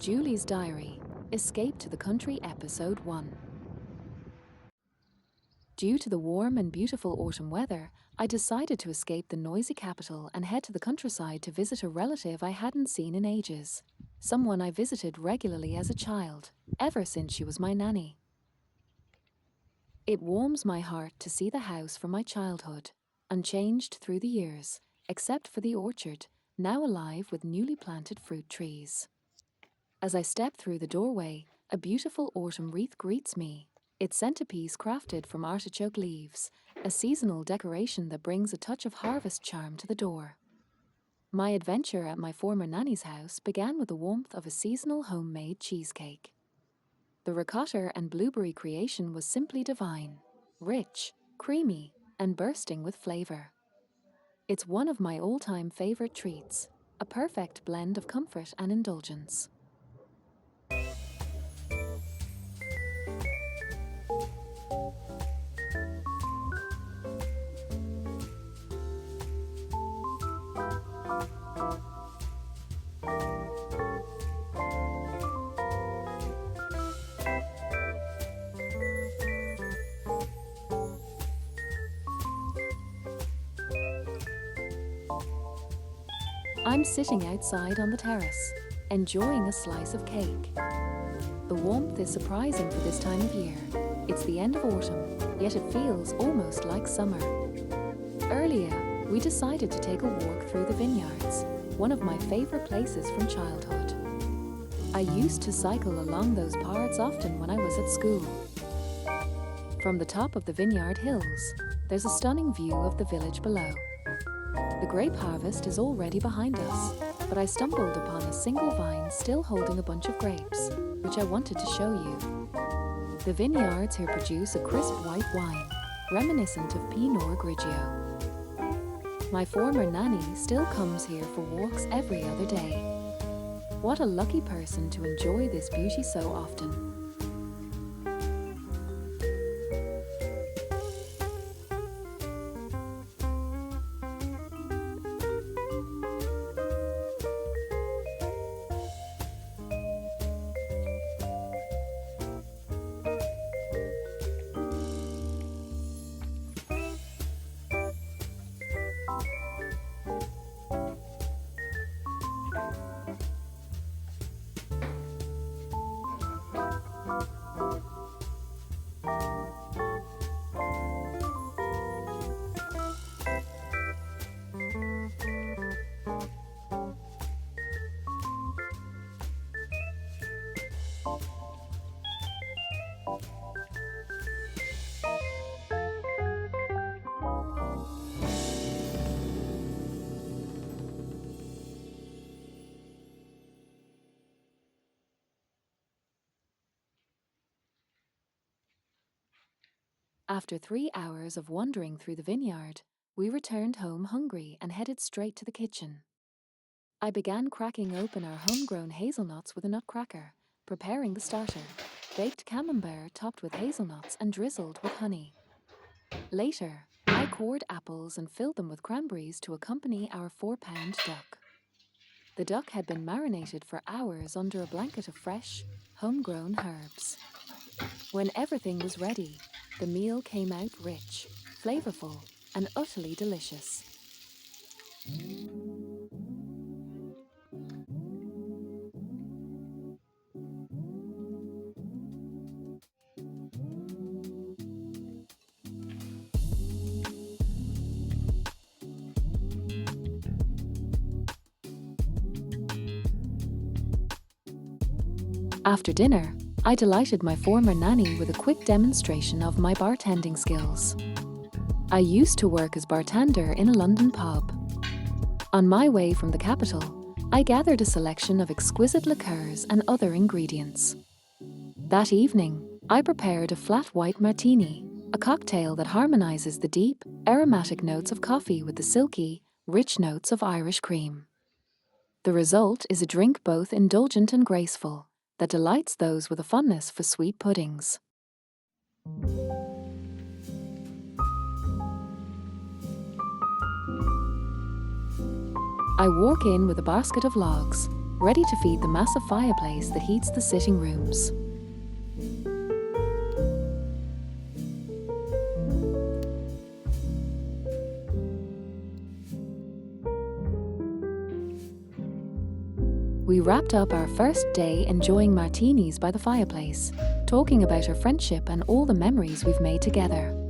Julie's Diary, Escape to the Country Episode 1. Due to the warm and beautiful autumn weather, I decided to escape the noisy capital and head to the countryside to visit a relative I hadn't seen in ages. Someone I visited regularly as a child, ever since she was my nanny. It warms my heart to see the house from my childhood, unchanged through the years, except for the orchard, now alive with newly planted fruit trees. As I step through the doorway, a beautiful autumn wreath greets me, its centerpiece crafted from artichoke leaves, a seasonal decoration that brings a touch of harvest charm to the door. My adventure at my former nanny's house began with the warmth of a seasonal homemade cheesecake. The ricotta and blueberry creation was simply divine, rich, creamy, and bursting with flavor. It's one of my all-time favorite treats, a perfect blend of comfort and indulgence. I'm sitting outside on the terrace, enjoying a slice of cake. The warmth is surprising for this time of year. It's the end of autumn, yet it feels almost like summer. Earlier, we decided to take a walk through the vineyards, one of my favorite places from childhood. I used to cycle along those paths often when I was at school. From the top of the vineyard hills, there's a stunning view of the village below. The grape harvest is already behind us, but I stumbled upon a single vine still holding a bunch of grapes, which I wanted to show you. The vineyards here produce a crisp white wine, reminiscent of Pinot Grigio. My former nanny still comes here for walks every other day. What a lucky person to enjoy this beauty so often. After 3 hours of wandering through the vineyard, we returned home hungry and headed straight to the kitchen. I began cracking open our homegrown hazelnuts with a nutcracker, preparing the starter, baked camembert topped with hazelnuts and drizzled with honey. Later, I cored apples and filled them with cranberries to accompany our 4-pound duck. The duck had been marinated for hours under a blanket of fresh, homegrown herbs. When everything was ready, the meal came out rich, flavorful, and utterly delicious. After dinner, I delighted my former nanny with a quick demonstration of my bartending skills. I used to work as bartender in a London pub. On my way from the capital, I gathered a selection of exquisite liqueurs and other ingredients. That evening, I prepared a flat white martini, a cocktail that harmonizes the deep, aromatic notes of coffee with the silky, rich notes of Irish cream. The result is a drink both indulgent and graceful, that delights those with a fondness for sweet puddings. I walk in with a basket of logs, ready to feed the massive fireplace that heats the sitting rooms. We wrapped up our first day enjoying martinis by the fireplace, talking about our friendship and all the memories we've made together.